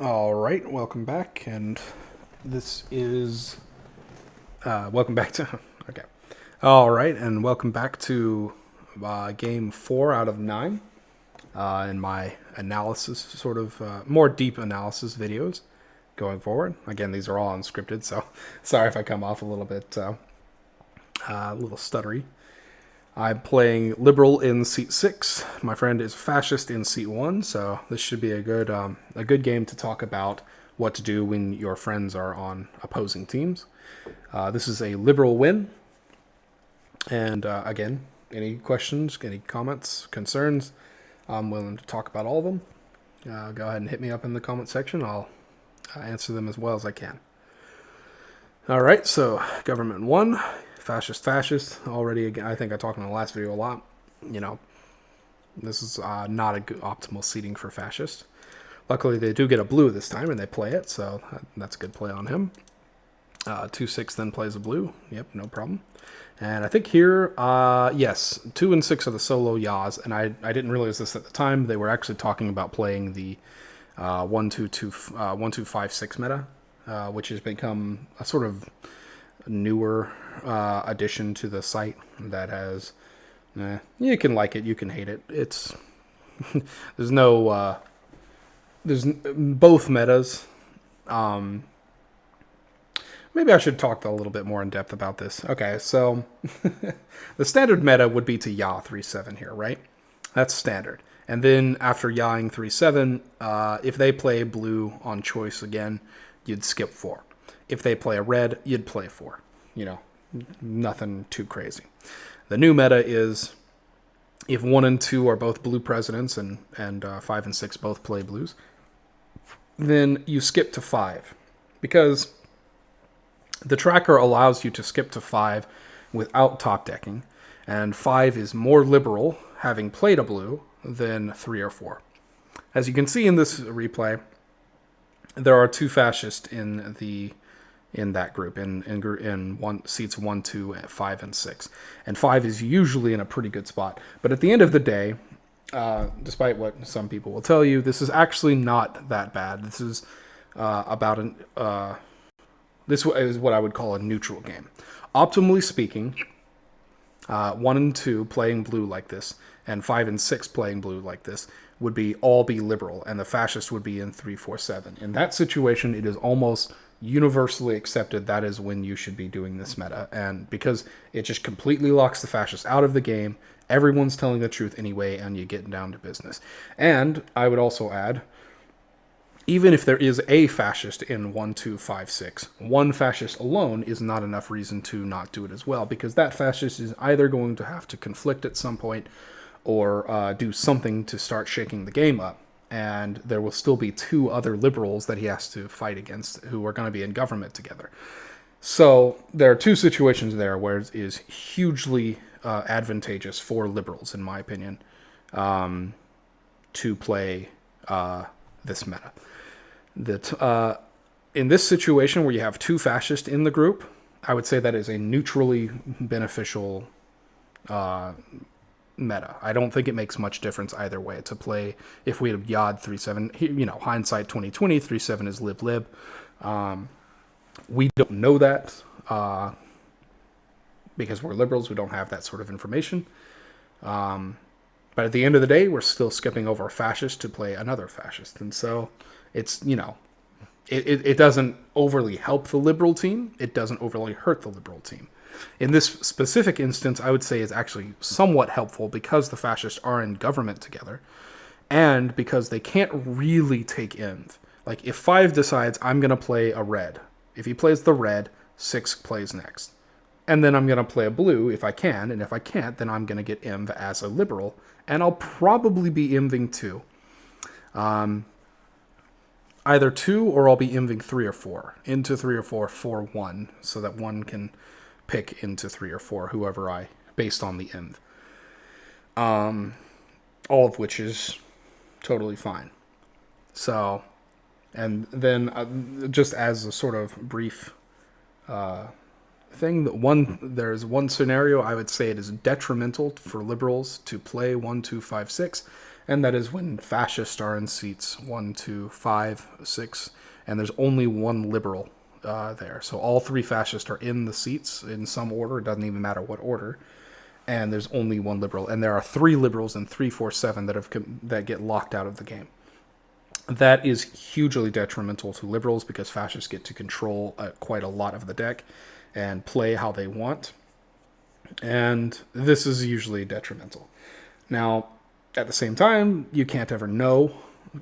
All right, welcome back, and this is welcome back to okay. All right, and welcome back to game 4 out of 9 in my analysis, sort of more deep analysis videos going forward. Again, these are all unscripted, so sorry if I come off a little bit a little stuttery. I'm playing liberal in seat 6. My friend is fascist in seat 1, so this should be a good game to talk about what to do when your friends are on opposing teams. This is a liberal win, and again, any questions, any comments, concerns, I'm willing to talk about all of them. Go ahead and hit me up in the comment section. I'll answer them as well as I can. All right, so government 1, fascist. Already, again, I think I talked in the last video a lot. You know, this is not a good optimal seating for fascist. Luckily, they do get a blue this time, and they play it, so that's a good play on him. 2-6 then plays a blue. Yep, no problem. And I think here, yes, 2 and 6 are the solo Yas, and I didn't realize this at the time. They were actually talking about playing the 1-2-5-6 meta, which has become a sort of newer addition to the site that has. You can like it, you can hate it. It's there's no there's both metas. Maybe I should talk a little bit more in depth about this. Okay, so the standard meta would be to Yaw 3-7 here, right? That's standard. And then after Yawing 3-7, if they play blue on choice again, you'd skip 4. If they play a red, you'd play 4. You know, nothing too crazy. The new meta is if 1 and 2 are both blue presidents and 5 and 6 both play blues, then you skip to 5. Because the tracker allows you to skip to 5 without top decking, and 5 is more liberal, having played a blue, than 3 or 4. As you can see in this replay, there are 2 fascists in that group, in seats 1, 2, 5, and 6. And 5 is usually in a pretty good spot. But at the end of the day, despite what some people will tell you, this is actually not that bad. This is this is what I would call a neutral game. Optimally speaking, 1 and 2 playing blue like this, and 5 and 6 playing blue like this, would all be liberal, and the fascist would be in 3-4-7. In that situation, it is almost universally accepted that is when you should be doing this meta, and because it just completely locks the fascist out of the game, everyone's telling the truth anyway, and you get down to business. And I would also add, even if there is a fascist in 1-2-5-6, one fascist alone is not enough reason to not do it as well, because that fascist is either going to have to conflict at some point or do something to start shaking the game up. And there will still be 2 other liberals that he has to fight against who are going to be in government together. So there are 2 situations there where it is hugely advantageous for liberals, in my opinion, to play this meta. That in this situation where you have 2 fascists in the group, I would say that is a neutrally beneficial meta. I don't think it makes much difference either way to play. If we had Yod 3-7, you know, hindsight 2020, 3-7 is lib. We don't know that because we're liberals. We don't have that sort of information. But at the end of the day, we're still skipping over a fascist to play another fascist. And so it's, you know, it doesn't overly help the liberal team. It doesn't overly hurt the liberal team. In this specific instance, I would say is actually somewhat helpful because the fascists are in government together and because they can't really take Inv. Like if 5 decides I'm going to play a red, if he plays the red, 6 plays next. And then I'm going to play a blue if I can, and if I can't, then I'm going to get Inv as a liberal, and I'll probably be Inving 2. Either 2 or I'll be Inving 3 or 4. Into 3 or 4 for 1, so that 1 can pick into 3 or 4, whoever based on the Inv. All of which is totally fine. So, and then just as a sort of brief thing, there's one scenario I would say it is detrimental for liberals to play 1-2-5-6, and that is when fascists are in seats 1, 2, 5, 6, and there's only one liberal there. So all 3 fascists are in the seats in some order. It doesn't even matter what order. And there's only one liberal, and there are 3 liberals in 3, 4, 7 that get locked out of the game. That is hugely detrimental to liberals because fascists get to control quite a lot of the deck and play how they want. And this is usually detrimental. Now, at the same time, you can't ever know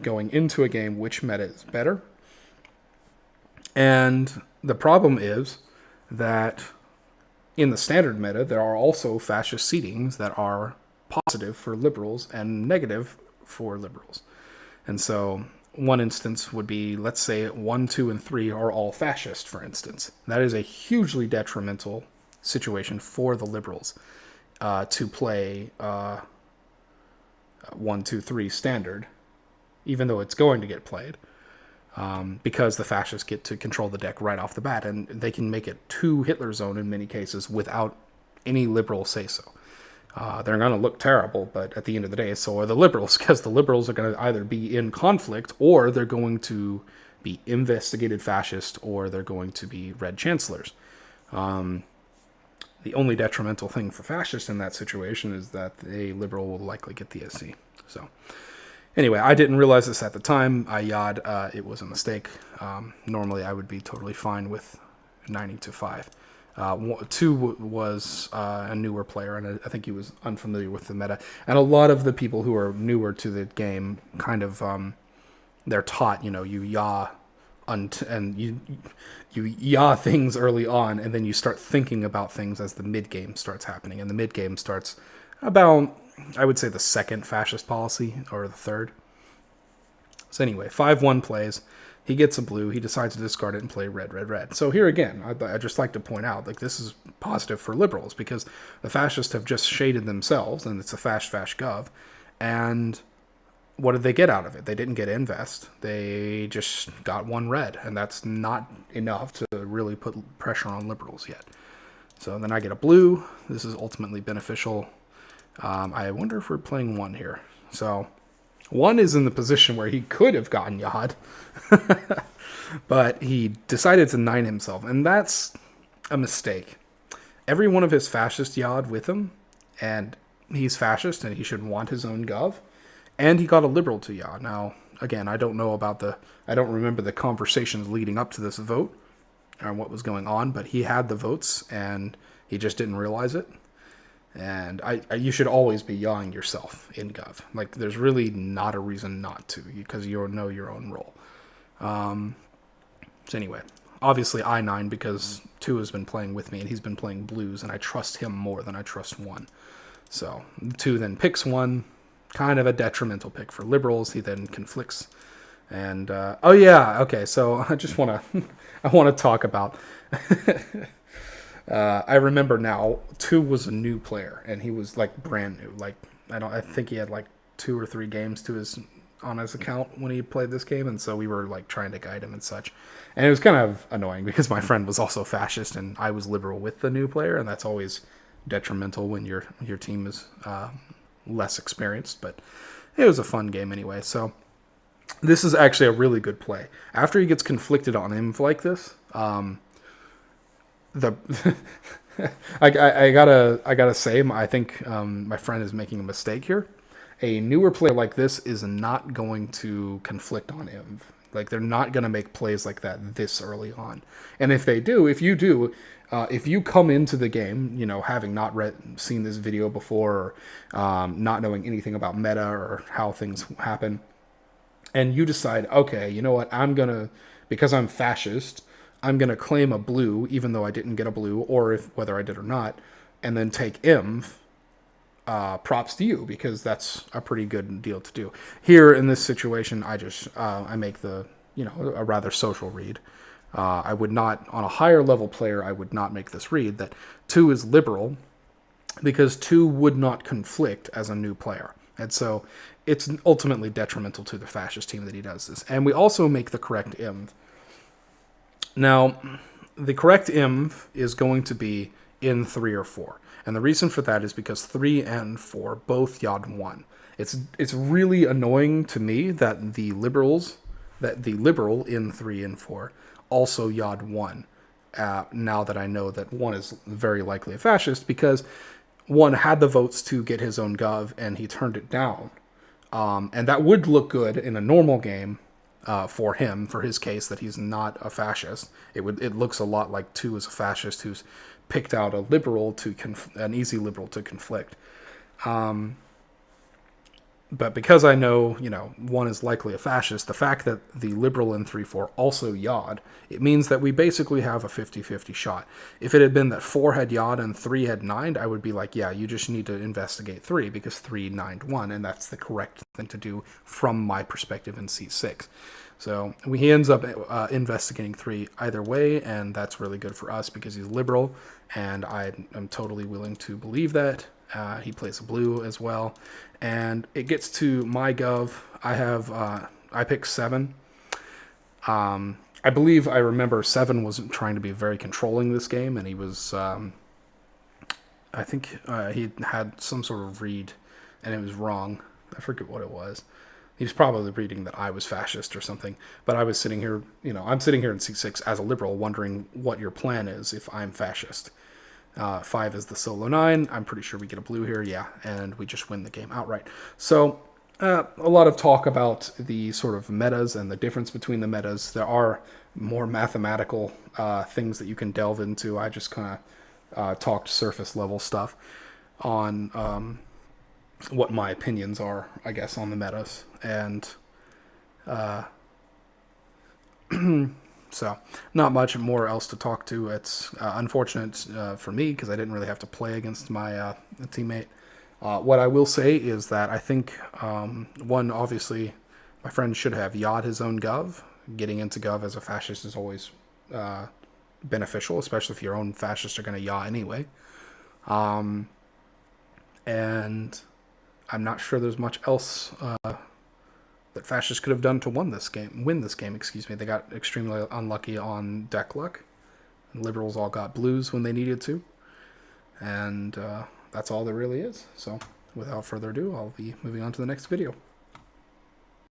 going into a game which meta is better. And the problem is that in the standard meta, there are also fascist seedings that are positive for liberals and negative for liberals. And so one instance would be, let's say 1, 2, and 3 are all fascist, for instance. That is a hugely detrimental situation for the liberals to play 1, 2, 3 standard, even though it's going to get played, because the fascists get to control the deck right off the bat, and they can make it 2 Hitler zone in many cases without any liberal say-so. They're going to look terrible, but at the end of the day, so are the liberals, because the liberals are going to either be in conflict, or they're going to be investigated fascist, or they're going to be red chancellors. The only detrimental thing for fascists in that situation is that a liberal will likely get the SC. So, anyway, I didn't realize this at the time. I yawed. It was a mistake. Normally, I would be totally fine with 90-5. 2 was a newer player, and I think he was unfamiliar with the meta. And a lot of the people who are newer to the game kind of, they're taught, you yaw, and you yaw things early on, and then you start thinking about things as the mid-game starts happening. And the mid-game starts about, I would say, the 2nd fascist policy, or the 3rd. So anyway, 5-1 plays. He gets a blue. He decides to discard it and play red, red, red. So here again, I just like to point out, this is positive for liberals because the fascists have just shaded themselves, and it's a fash gov. And what did they get out of it? They didn't get invest. They just got 1 red, and that's not enough to really put pressure on liberals yet. So then I get a blue. This is ultimately beneficial. I wonder if we're playing 1 here. So 1 is in the position where he could have gotten Yod, but he decided to 9 himself, and that's a mistake. Every one of his fascist Yod with him, and he's fascist, and he should want his own gov, and he got a liberal to Yod. Now, again, I don't remember the conversations leading up to this vote, or what was going on, but he had the votes, and he just didn't realize it. And you should always be yawing yourself in Gov. There's really not a reason not to, because you know your own role. So anyway, obviously I 9 because 2 has been playing with me, and he's been playing blues, and I trust him more than I trust 1. So 2 then picks 1, kind of a detrimental pick for liberals. He then conflicts. And, oh yeah, okay, so I just want to talk about... I remember now, 2 was a new player, and he was brand new. I think he had 2 or 3 games on his account when he played this game, and so we were trying to guide him and such. And it was kind of annoying because my friend was also fascist, and I was liberal with the new player, and that's always detrimental when your team is less experienced. But it was a fun game anyway. So this is actually a really good play. After he gets conflicted on him like this. I gotta say, I think my friend is making a mistake here. A newer player like this is not going to conflict on him. They're not going to make plays like that this early on. And if you come into the game, having not seen this video before, or not knowing anything about meta or how things happen, and you decide, okay, you know what, because I'm fascist, I'm going to claim a blue, even though I didn't get a blue, or whether I did or not, and then take Inv, props to you, because that's a pretty good deal to do. Here, in this situation, I make a rather social read. I would not, on a higher level player, I would not make this read, that 2 is liberal, because 2 would not conflict as a new player. And so, it's ultimately detrimental to the fascist team that he does this. And we also make the correct Inv. Now, the correct Inv is going to be in 3 or 4. And the reason for that is because 3 and 4 both Yod 1. It's really annoying to me that the liberal in 3 and 4 also yawed 1. Now that I know that 1 is very likely a fascist, because 1 had the votes to get his own gov and he turned it down. And that would look good in a normal game for him, for his case, that he's not a fascist. It looks a lot like 2 is a fascist who's picked out a liberal an easy liberal to conflict. But because I know, 1 is likely a fascist, the fact that the liberal in 3-4 also yawed, it means that we basically have a 50-50 shot. If it had been that 4 had yawed and 3 had 9'd, I would be like, yeah, you just need to investigate 3, because 3 9'd 1, and that's the correct thing to do from my perspective in C6. So he ends up investigating 3 either way, and that's really good for us because he's liberal, and I am totally willing to believe that. He plays a blue as well, and it gets to my gov. I picked 7. I believe I remember 7 was trying to be very controlling this game, and he was, I think he had some sort of read, and it was wrong. I forget what it was. He was probably reading that I was fascist or something, but I was sitting here, I'm sitting here in C6 as a liberal wondering what your plan is if I'm fascist. 5 is the solo 9. I'm pretty sure we get a blue here, yeah, and we just win the game outright. So a lot of talk about the sort of metas and the difference between the metas. There are more mathematical things that you can delve into. I just kind of talked surface level stuff on what my opinions are, I guess, on the metas. And so not much more else to talk to. It's unfortunate for me because I didn't really have to play against my teammate. What I will say is that I think, 1, obviously, my friend should have yawed his own gov. Getting into gov as a fascist is always beneficial, especially if your own fascists are going to yaw anyway. And I'm not sure there's much else that fascists could have done to win this game. They got extremely unlucky on deck luck. And liberals all got blues when they needed to. And that's all there really is. So without further ado, I'll be moving on to the next video.